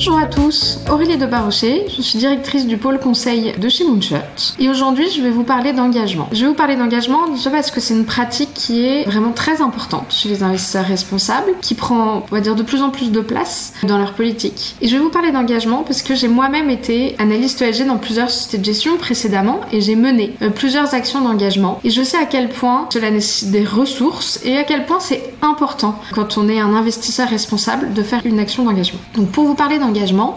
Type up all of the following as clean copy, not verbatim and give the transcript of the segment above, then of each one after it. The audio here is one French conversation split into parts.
Bonjour à tous, Aurélie de Barochet, je suis directrice du pôle conseil de chez Moonshot et aujourd'hui je vais vous parler d'engagement. Je vais vous parler d'engagement déjà parce que c'est une pratique qui est vraiment très importante chez les investisseurs responsables, qui prend, on va dire, de plus en plus de place dans leur politique. Et je vais vous parler d'engagement parce que j'ai moi-même été analyste ESG dans plusieurs sociétés de gestion précédemment et j'ai mené plusieurs actions d'engagement et je sais à quel point cela nécessite des ressources et à quel point c'est important quand on est un investisseur responsable de faire une action d'engagement. Donc pour vous parler d'engagement,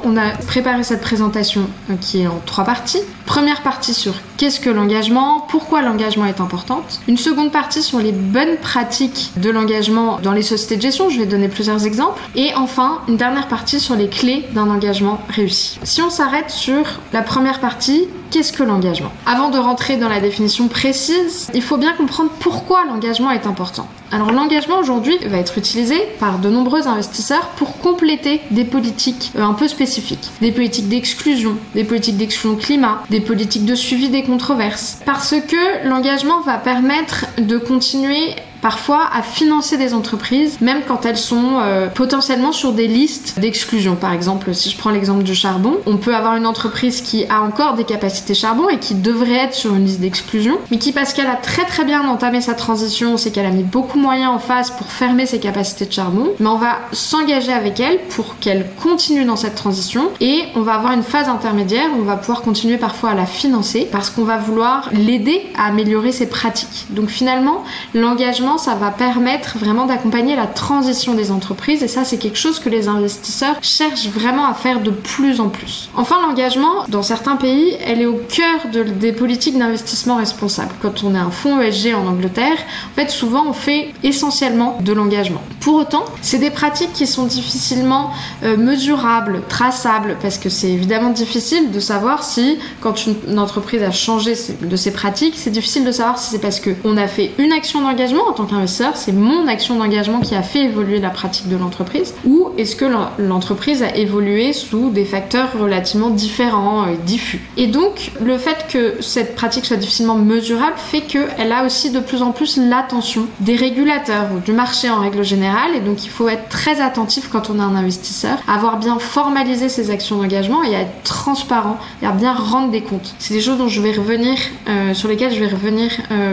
on a préparé cette présentation qui est en 3 parties. Première partie sur qu'est-ce que l'engagement, pourquoi l'engagement est importante. Une seconde partie sur les bonnes pratiques de l'engagement dans les sociétés de gestion, je vais donner plusieurs exemples. Et enfin, une dernière partie sur les clés d'un engagement réussi. Si on s'arrête sur la première partie, qu'est-ce que l'engagement? Avant de rentrer dans la définition précise, il faut bien comprendre pourquoi l'engagement est important. Alors l'engagement aujourd'hui va être utilisé par de nombreux investisseurs pour compléter des politiques un peu spécifiques. Des politiques d'exclusion climat, des politiques de suivi des controverses. Parce que l'engagement va permettre de continuer parfois à financer des entreprises, même quand elles sont potentiellement sur des listes d'exclusion. Par exemple, si je prends l'exemple du charbon, on peut avoir une entreprise qui a encore des capacités charbon et qui devrait être sur une liste d'exclusion, mais qui, parce qu'elle a très bien entamé sa transition, c'est qu'elle a mis beaucoup de moyens en face pour fermer ses capacités de charbon, mais on va s'engager avec elle pour qu'elle continue dans cette transition et on va avoir une phase intermédiaire où on va pouvoir continuer parfois à la financer parce qu'on va vouloir l'aider à améliorer ses pratiques. Donc finalement, l'engagement, ça va permettre vraiment d'accompagner la transition des entreprises et ça, c'est quelque chose que les investisseurs cherchent vraiment à faire de plus en plus. Enfin, l'engagement, dans certains pays, elle est au cœur des politiques d'investissement responsable. Quand on est un fonds ESG en Angleterre, en fait, souvent, on fait essentiellement de l'engagement. Pour autant, c'est des pratiques qui sont difficilement mesurables, traçables, parce que c'est évidemment difficile de savoir si, quand une entreprise a changé de ses pratiques, c'est difficile de savoir si c'est parce qu'on a fait une action d'engagement en tant qu'investisseur, c'est mon action d'engagement qui a fait évoluer la pratique de l'entreprise, ou est-ce que l'entreprise a évolué sous des facteurs relativement différents et diffus. Et donc, le fait que cette pratique soit difficilement mesurable fait qu'elle a aussi de plus en plus l'attention des régulateurs ou du marché en règle générale, et donc il faut être très attentif quand on est un investisseur, à avoir bien formalisé ses actions d'engagement et à être transparent et à bien rendre des comptes. C'est des choses dont je vais revenir, sur lesquelles je vais revenir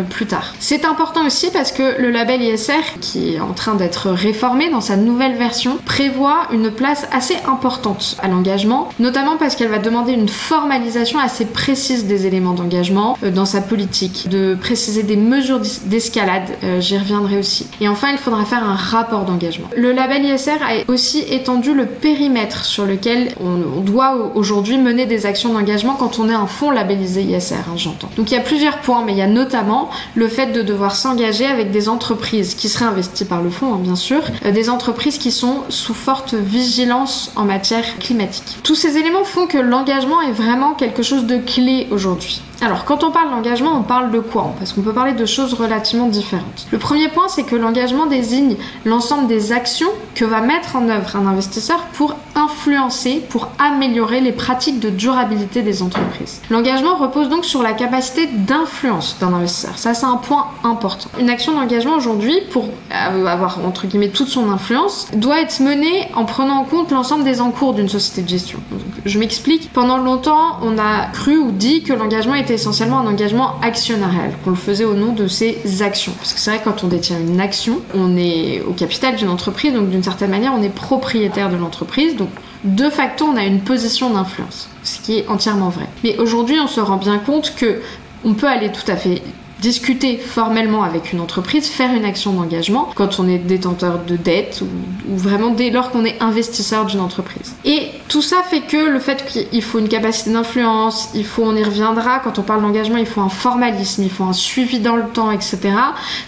plus tard. C'est important aussi parce que le label ISR, qui est en train d'être réformé dans sa nouvelle version, prévoit une place assez importante à l'engagement, notamment parce qu'elle va demander une formalisation assez précise des éléments d'engagement dans sa politique, de préciser des mesures d'escalade, j'y reviendrai aussi. Et enfin, il faudra faire un rapport d'engagement. Le label ISR a aussi étendu le périmètre sur lequel on doit aujourd'hui mener des actions d'engagement quand on est un fonds labellisé ISR, j'entends. Donc il y a plusieurs points, mais il y a notamment le fait de devoir s'engager avec des entreprises qui seraient investies par le fonds, bien sûr, des entreprises qui sont sous forte vigilance en matière climatique. Tous ces éléments font que l'engagement est vraiment quelque chose de clé aujourd'hui. Alors, quand on parle d'engagement, on parle de quoi? Parce qu'on peut parler de choses relativement différentes. Le premier point, c'est que l'engagement désigne l'ensemble des actions que va mettre en œuvre un investisseur pour influencer, pour améliorer les pratiques de durabilité des entreprises. L'engagement repose donc sur la capacité d'influence d'un investisseur. Ça, c'est un point important. Une action d'engagement aujourd'hui, pour avoir, entre guillemets, toute son influence, doit être menée en prenant en compte l'ensemble des encours d'une société de gestion. Donc, je m'explique. Pendant longtemps, on a cru ou dit que l'engagement était essentiellement un engagement actionnarial, qu'on le faisait au nom de ses actions. Parce que c'est vrai, quand on détient une action, on est au capital d'une entreprise, donc d'une certaine manière, on est propriétaire de l'entreprise, donc de facto, on a une position d'influence, ce qui est entièrement vrai. Mais aujourd'hui, on se rend bien compte que on peut aller tout à fait discuter formellement avec une entreprise, faire une action d'engagement quand on est détenteur de dette ou vraiment dès lors qu'on est investisseur d'une entreprise. Et tout ça fait que le fait qu'il faut une capacité d'influence, on y reviendra, quand on parle d'engagement, il faut un formalisme, il faut un suivi dans le temps, etc.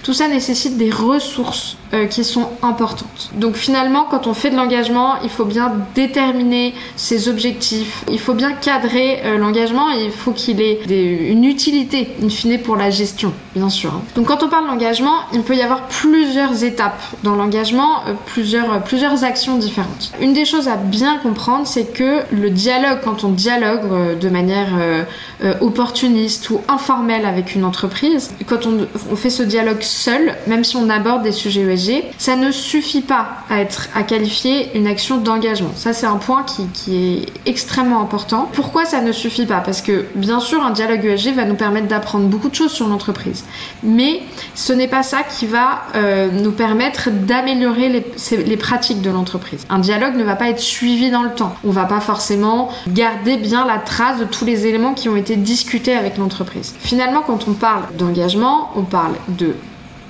Tout ça nécessite des ressources qui sont importantes. Donc finalement, quand on fait de l'engagement, il faut bien déterminer ses objectifs, il faut bien cadrer l'engagement et il faut qu'il ait une utilité, in fine, pour la gestion, bien sûr. Donc quand on parle d'engagement, il peut y avoir plusieurs étapes dans l'engagement, plusieurs actions différentes. Une des choses à bien comprendre, c'est que le dialogue, quand on dialogue de manière opportuniste ou informelle avec une entreprise, quand on fait ce dialogue seul, même si on aborde des sujets ESG, ça ne suffit pas à qualifier une action d'engagement. Ça, c'est un point qui est extrêmement important. Pourquoi ça ne suffit pas? Parce que, bien sûr, un dialogue ESG va nous permettre d'apprendre beaucoup de choses sur l'entreprise. Mais ce n'est pas ça qui va nous permettre d'améliorer les pratiques de l'entreprise. Un dialogue ne va pas être suivi dans le temps. On ne va pas forcément garder bien la trace de tous les éléments qui ont été discutés avec l'entreprise. Finalement, quand on parle d'engagement, on parle de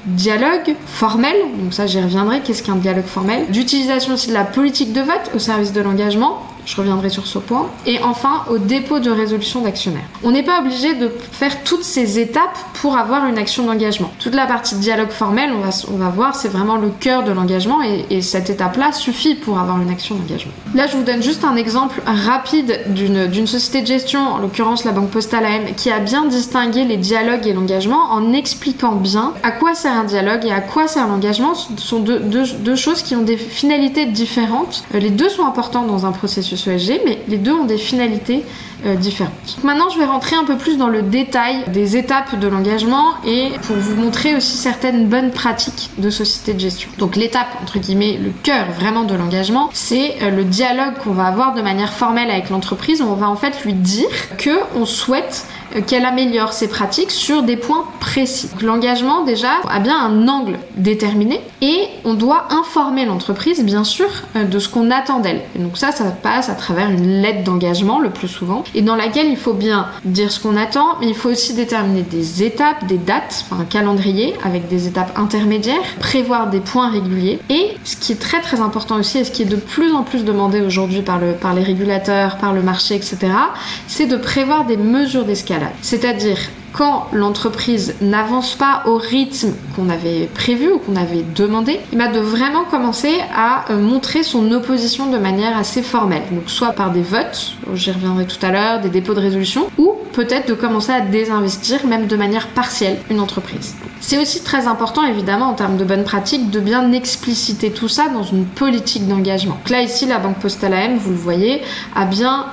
dialogue formel, donc ça j'y reviendrai, qu'est-ce qu'un dialogue formel, d'utilisation aussi de la politique de vote au service de l'engagement, je reviendrai sur ce point, et enfin au dépôt de résolution d'actionnaires. On n'est pas obligé de faire toutes ces étapes pour avoir une action d'engagement. Toute la partie de dialogue formel, on va voir, c'est vraiment le cœur de l'engagement et cette étape-là suffit pour avoir une action d'engagement. Là, je vous donne juste un exemple rapide d'une société de gestion, en l'occurrence la Banque Postale AM, qui a bien distingué les dialogues et l'engagement en expliquant bien à quoi sert un dialogue et à quoi sert l'engagement. Ce sont deux choses qui ont des finalités différentes. Les deux sont importants dans un processus ESG, mais les deux ont des finalités différentes. Maintenant, je vais rentrer un peu plus dans le détail des étapes de l'engagement et pour vous montrer aussi certaines bonnes pratiques de société de gestion. Donc l'étape, entre guillemets, le cœur vraiment de l'engagement, c'est le dialogue qu'on va avoir de manière formelle avec l'entreprise où on va en fait lui dire qu'on souhaite qu'elle améliore ses pratiques sur des points précis. Donc, l'engagement, déjà, a bien un angle déterminé et on doit informer l'entreprise, bien sûr, de ce qu'on attend d'elle. Et donc ça passe à travers une lettre d'engagement, le plus souvent, et dans laquelle il faut bien dire ce qu'on attend, mais il faut aussi déterminer des étapes, des dates, enfin un calendrier avec des étapes intermédiaires, prévoir des points réguliers, et ce qui est très très important aussi, et ce qui est de plus en plus demandé aujourd'hui par les régulateurs, par le marché, etc., c'est de prévoir des mesures d'escalade. C'est-à-dire quand l'entreprise n'avance pas au rythme qu'on avait prévu ou qu'on avait demandé, de vraiment commencer à montrer son opposition de manière assez formelle. Donc soit par des votes, j'y reviendrai tout à l'heure, des dépôts de résolution, ou peut-être de commencer à désinvestir, même de manière partielle, une entreprise. C'est aussi très important, évidemment, en termes de bonnes pratiques, de bien expliciter tout ça dans une politique d'engagement. Donc là, ici, la Banque Postale AM, vous le voyez, a bien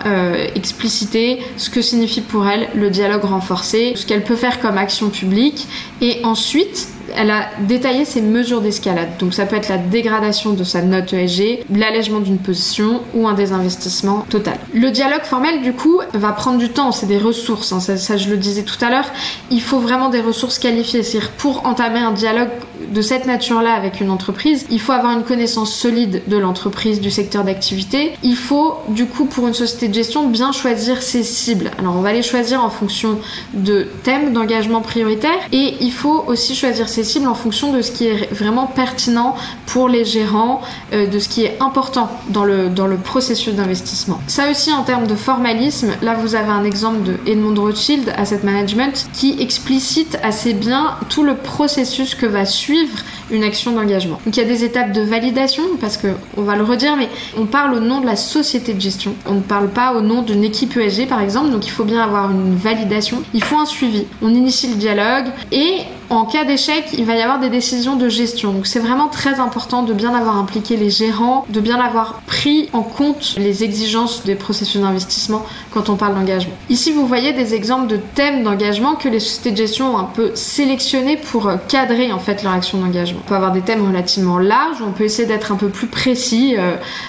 explicité ce que signifie pour elle le dialogue renforcé, ce qu'elle peut faire comme action publique, et ensuite, elle a détaillé ses mesures d'escalade. Donc ça peut être la dégradation de sa note ESG, l'allègement d'une position ou un désinvestissement total. Le dialogue formel, du coup, va prendre du temps, c'est des ressources, hein, ça je le disais tout à l'heure. Il faut vraiment des ressources qualifiées, c'est-à-dire pour entamer un dialogue de cette nature-là avec une entreprise, il faut avoir une connaissance solide de l'entreprise, du secteur d'activité. Il faut, du coup, pour une société de gestion, bien choisir ses cibles. Alors on va les choisir en fonction de thèmes d'engagement prioritaires et il faut aussi choisir ses cibles en fonction de ce qui est vraiment pertinent pour les gérants, de ce qui est important dans le processus d'investissement. Ça aussi, en termes de formalisme, là vous avez un exemple de Edmond Rothschild Asset Management qui explicite assez bien tout le processus que va suivre une action d'engagement. Donc il y a des étapes de validation, parce que on va le redire, mais on parle au nom de la société de gestion. On ne parle pas au nom d'une équipe ESG par exemple, donc il faut bien avoir une validation. Il faut un suivi. On initie le dialogue et en cas d'échec, il va y avoir des décisions de gestion. Donc c'est vraiment très important de bien avoir impliqué les gérants, de bien avoir pris en compte les exigences des processus d'investissement quand on parle d'engagement. Ici, vous voyez des exemples de thèmes d'engagement que les sociétés de gestion ont un peu sélectionnés pour cadrer en fait leur action d'engagement. On peut avoir des thèmes relativement larges, on peut essayer d'être un peu plus précis.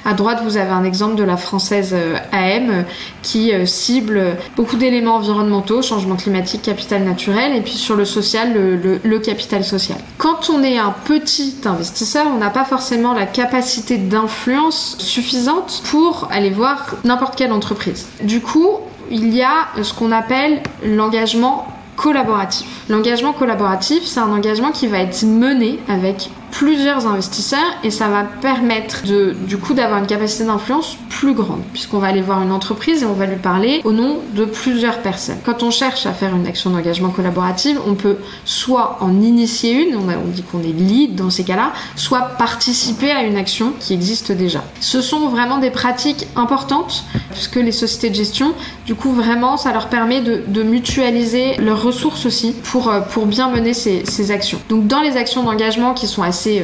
À droite, vous avez un exemple de la française AM qui cible beaucoup d'éléments environnementaux, changement climatique, capital naturel, et puis sur le social, le capital social. Quand on est un petit investisseur, on n'a pas forcément la capacité d'influence suffisante pour aller voir n'importe quelle entreprise. Du coup, il y a ce qu'on appelle l'engagement collaboratif. L'engagement collaboratif, c'est un engagement qui va être mené avec plusieurs investisseurs et ça va permettre du coup d'avoir une capacité d'influence plus grande puisqu'on va aller voir une entreprise et on va lui parler au nom de plusieurs personnes. Quand on cherche à faire une action d'engagement collaborative, on peut soit en initier une, on dit qu'on est lead dans ces cas-là, soit participer à une action qui existe déjà. Ce sont vraiment des pratiques importantes puisque les sociétés de gestion, du coup vraiment ça leur permet de mutualiser leurs ressources aussi pour pour bien mener ces actions. Donc dans les actions d'engagement qui sont assez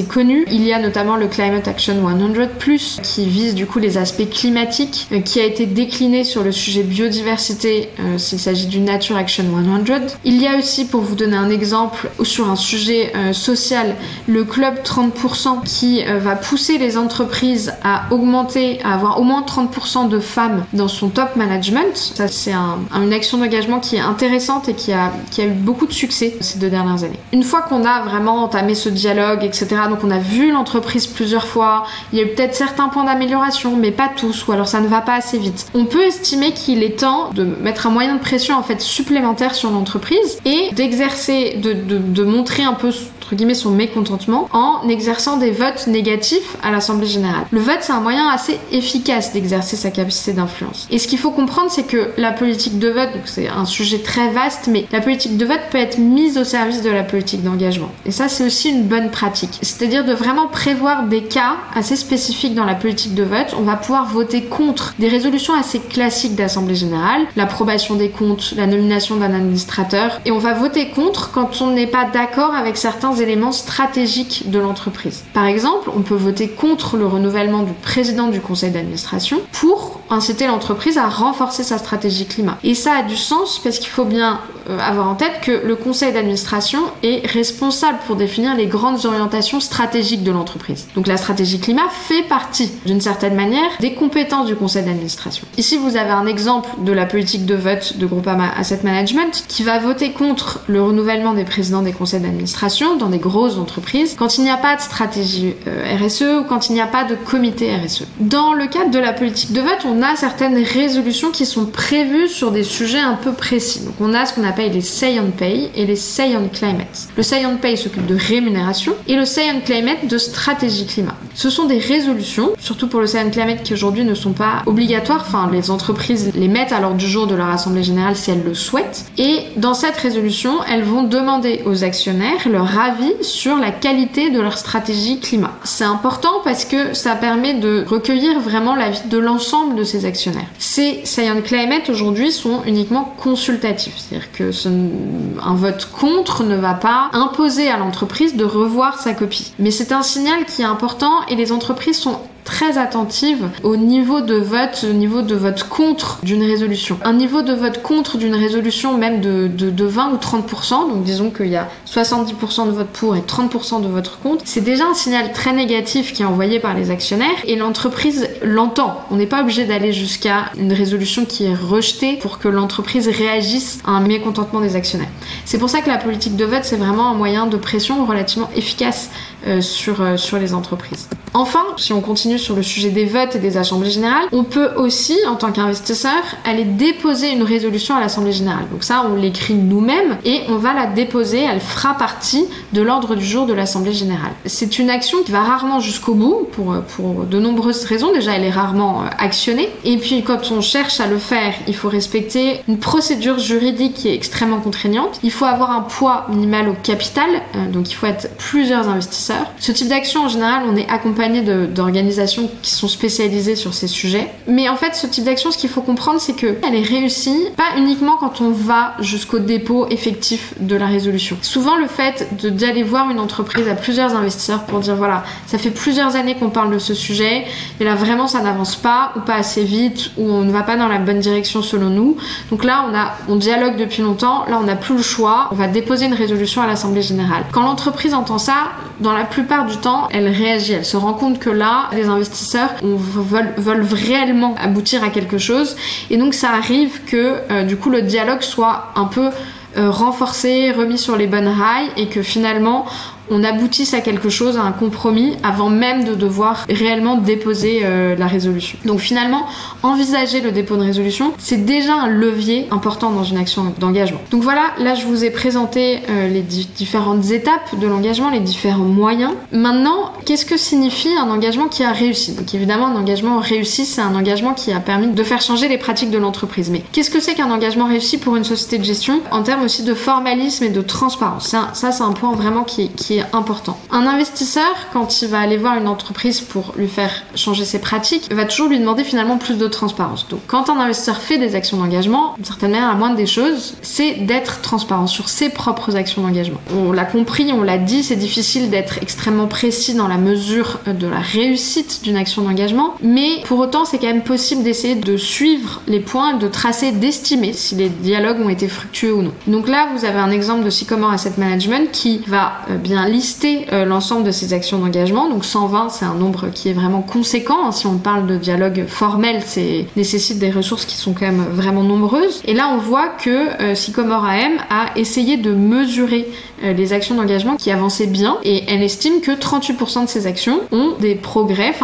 connues, il y a notamment le Climate Action 100+, qui vise du coup les aspects climatiques, qui a été décliné sur le sujet biodiversité s'il s'agit du Nature Action 100. Il y a aussi, pour vous donner un exemple, sur un sujet social, le Club 30% qui va pousser les entreprises à avoir au moins 30% de femmes dans son top management. Ça, c'est une action d'engagement qui est intéressante et qui a eu beaucoup de succès ces 2 dernières années. Une fois qu'on a vraiment entamé ce dialogue, etc., donc on a vu l'entreprise plusieurs fois, il y a eu peut-être certains points d'amélioration, mais pas tous, ou alors ça ne va pas assez vite. On peut estimer qu'il est temps de mettre un moyen de pression en fait supplémentaire sur l'entreprise et d'exercer, de montrer un peu entre guillemets son mécontentement en exerçant des votes négatifs à l'Assemblée générale. Le vote, c'est un moyen assez efficace d'exercer sa capacité d'influence. Et ce qu'il faut comprendre, c'est que la politique de vote, donc c'est un sujet très vaste, mais la politique de vote peut être mise au service de la politique d'engagement. Et ça, c'est aussi une bonne pratique. C'est-à-dire de vraiment prévoir des cas assez spécifiques dans la politique de vote. On va pouvoir voter contre des résolutions assez classiques d'Assemblée générale, l'approbation des comptes, la nomination d'un administrateur, et on va voter contre quand on n'est pas d'accord avec certains éléments stratégiques de l'entreprise. Par exemple, on peut voter contre le renouvellement du président du conseil d'administration pour inciter l'entreprise à renforcer sa stratégie climat. Et ça a du sens parce qu'il faut bien avoir en tête que le conseil d'administration est responsable pour définir les grandes orientations stratégiques de l'entreprise. Donc la stratégie climat fait partie, d'une certaine manière, des compétences du conseil d'administration. Ici, vous avez un exemple de la politique de vote de Groupama Asset Management qui va voter contre le renouvellement des présidents des conseils d'administration dans des grosses entreprises quand il n'y a pas de stratégie RSE ou quand il n'y a pas de comité RSE. Dans le cadre de la politique de vote, on a certaines résolutions qui sont prévues sur des sujets un peu précis. Donc on a ce qu'on appelle les Say on Pay et les Say on Climate. Le Say on Pay s'occupe de rémunération et le Say on Climate de stratégie climat. Ce sont des résolutions, surtout pour le Say on Climate, qui aujourd'hui ne sont pas obligatoires, enfin les entreprises les mettent à l'ordre du jour de leur assemblée générale si elles le souhaitent, et dans cette résolution, elles vont demander aux actionnaires leur avis sur la qualité de leur stratégie climat. C'est important parce que ça permet de recueillir vraiment l'avis de l'ensemble de ces actionnaires. Ces Say on Climate aujourd'hui sont uniquement consultatifs, c'est-à-dire que un vote contre ne va pas imposer à l'entreprise de revoir sa copie. Mais c'est un signal qui est important et les entreprises sont très attentive au niveau de vote contre d'une résolution. Un niveau de vote contre d'une résolution même de 20 ou 30%, donc disons qu'il y a 70% de vote pour et 30% de vote contre, c'est déjà un signal très négatif qui est envoyé par les actionnaires et l'entreprise l'entend. On n'est pas obligé d'aller jusqu'à une résolution qui est rejetée pour que l'entreprise réagisse à un mécontentement des actionnaires. C'est pour ça que la politique de vote, c'est vraiment un moyen de pression relativement efficace sur les entreprises. Enfin, si on continue sur le sujet des votes et des assemblées générales, on peut aussi, en tant qu'investisseur, aller déposer une résolution à l'assemblée générale. Donc ça, on l'écrit nous-mêmes et on va la déposer, elle fera partie de l'ordre du jour de l'assemblée générale. C'est une action qui va rarement jusqu'au bout, pour de nombreuses raisons. Déjà, elle est rarement actionnée. Et puis, quand on cherche à le faire, il faut respecter une procédure juridique qui est extrêmement contraignante. Il faut avoir un poids minimal au capital, donc il faut être plusieurs investisseurs. Ce type d'action, en général, on est accompagné d'organisations qui sont spécialisées sur ces sujets. Mais en fait, ce type d'action, ce qu'il faut comprendre, c'est qu'elle est réussie pas uniquement quand on va jusqu'au dépôt effectif de la résolution. Souvent, le fait d'aller voir une entreprise à plusieurs investisseurs pour dire voilà, ça fait plusieurs années qu'on parle de ce sujet, et là vraiment ça n'avance pas, ou pas assez vite, ou on ne va pas dans la bonne direction selon nous. Donc là, on dialogue depuis longtemps, là on n'a plus le choix, on va déposer une résolution à l'Assemblée générale. Quand l'entreprise entend ça, dans la plupart du temps, elle réagit, elle se rend compte que là, les investisseurs veulent réellement aboutir à quelque chose, et donc ça arrive que du coup le dialogue soit un peu renforcé, remis sur les bonnes rails, et que finalement on aboutisse à quelque chose, à un compromis, avant même de devoir réellement déposer la résolution. Donc finalement, envisager le dépôt de résolution, c'est déjà un levier important dans une action d'engagement. Donc voilà, là je vous ai présenté les différentes étapes de l'engagement, les différents moyens. Maintenant, qu'est-ce que signifie un engagement qui a réussi? Donc évidemment, un engagement réussi, c'est un engagement qui a permis de faire changer les pratiques de l'entreprise. Mais qu'est-ce que c'est qu'un engagement réussi pour une société de gestion en termes aussi de formalisme et de transparence? Ça c'est un point vraiment qui est qui est important. Un investisseur, quand il va aller voir une entreprise pour lui faire changer ses pratiques, va toujours lui demander finalement plus de transparence. Donc quand un investisseur fait des actions d'engagement, d'une certaine manière, la moindre des choses, c'est d'être transparent sur ses propres actions d'engagement. On l'a compris, on l'a dit, c'est difficile d'être extrêmement précis dans la mesure de la réussite d'une action d'engagement, mais pour autant, c'est quand même possible d'essayer de suivre les points, de tracer, d'estimer si les dialogues ont été fructueux ou non. Donc là, vous avez un exemple de Sycomore Asset Management qui va bien lister l'ensemble de ses actions d'engagement. Donc 120, c'est un nombre qui est vraiment conséquent. Si on parle de dialogue formel, c'est nécessite des ressources qui sont quand même vraiment nombreuses. Et là, on voit que Sycomore AM a essayé de mesurer les actions d'engagement qui avançaient bien, et elle estime que 38% de ces actions ont des progrès,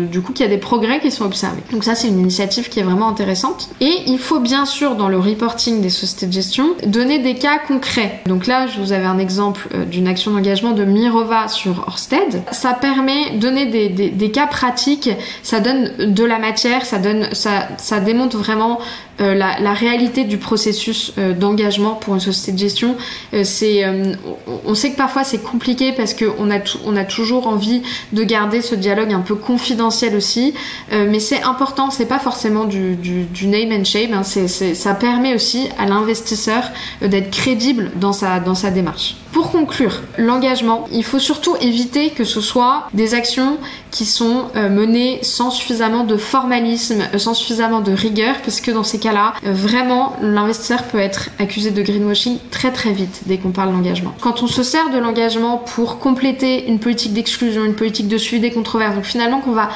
du coup qu'il y a des progrès qui sont observés. Donc ça, c'est une initiative qui est vraiment intéressante. Et il faut bien sûr, dans le reporting des sociétés de gestion, donner des cas concrets. Donc là, je vous avais un exemple d'une action d'engagement de Mirova sur Ørsted. Ça permet de donner des cas pratiques, ça donne de la matière, ça démontre vraiment la réalité du processus d'engagement pour une société de gestion. On sait que parfois c'est compliqué parce qu'on a toujours envie de garder ce dialogue un peu confidentiel aussi, mais c'est important, c'est pas forcément du name and shame, hein, ça permet aussi à l'investisseur d'être crédible dans sa démarche. Pour conclure, l'engagement, il faut surtout éviter que ce soit des actions qui sont menées sans suffisamment de formalisme, sans suffisamment de rigueur, puisque dans ces cas-là, vraiment, l'investisseur peut être accusé de greenwashing très très vite dès qu'on parle d'engagement. Quand on se sert de l'engagement pour compléter une politique d'exclusion, une politique de suivi des controverses, donc finalement qu'on va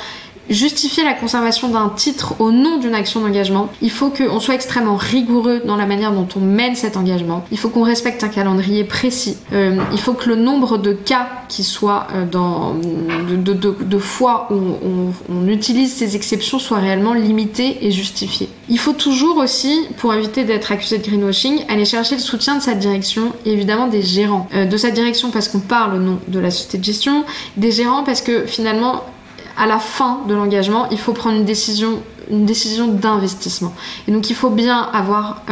justifier la conservation d'un titre au nom d'une action d'engagement, il faut qu'on soit extrêmement rigoureux dans la manière dont on mène cet engagement. Il faut qu'on respecte un calendrier précis. Il faut que le nombre de cas qui soient de fois où on utilise ces exceptions soit réellement limité et justifié. Il faut toujours aussi, pour éviter d'être accusé de greenwashing, aller chercher le soutien de sa direction et évidemment des gérants. De sa direction parce qu'on parle au nom de la société de gestion, des gérants parce que finalement, à la fin de l'engagement, il faut prendre une décision d'investissement. Et donc il faut bien avoir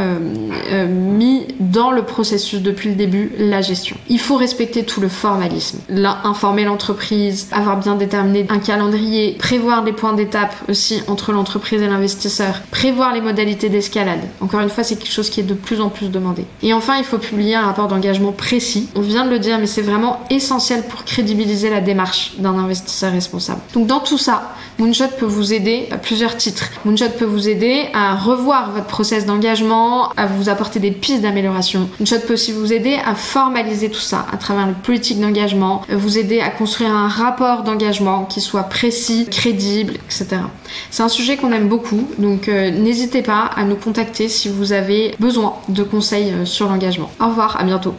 mis dans le processus depuis le début la gestion. Il faut respecter tout le formalisme. Informer l'entreprise, avoir bien déterminé un calendrier, prévoir les points d'étape aussi entre l'entreprise et l'investisseur, prévoir les modalités d'escalade. Encore une fois, c'est quelque chose qui est de plus en plus demandé. Et enfin, il faut publier un rapport d'engagement précis. On vient de le dire, mais c'est vraiment essentiel pour crédibiliser la démarche d'un investisseur responsable. Donc dans tout ça, Moonshot peut vous aider à plusieurs titres. Moonshot peut vous aider à revoir votre process d'engagement, à vous apporter des pistes d'amélioration. Moonshot peut aussi vous aider à formaliser tout ça à travers une politique d'engagement, vous aider à construire un rapport d'engagement qui soit précis, crédible, etc. C'est un sujet qu'on aime beaucoup, donc n'hésitez pas à nous contacter si vous avez besoin de conseils sur l'engagement. Au revoir, à bientôt.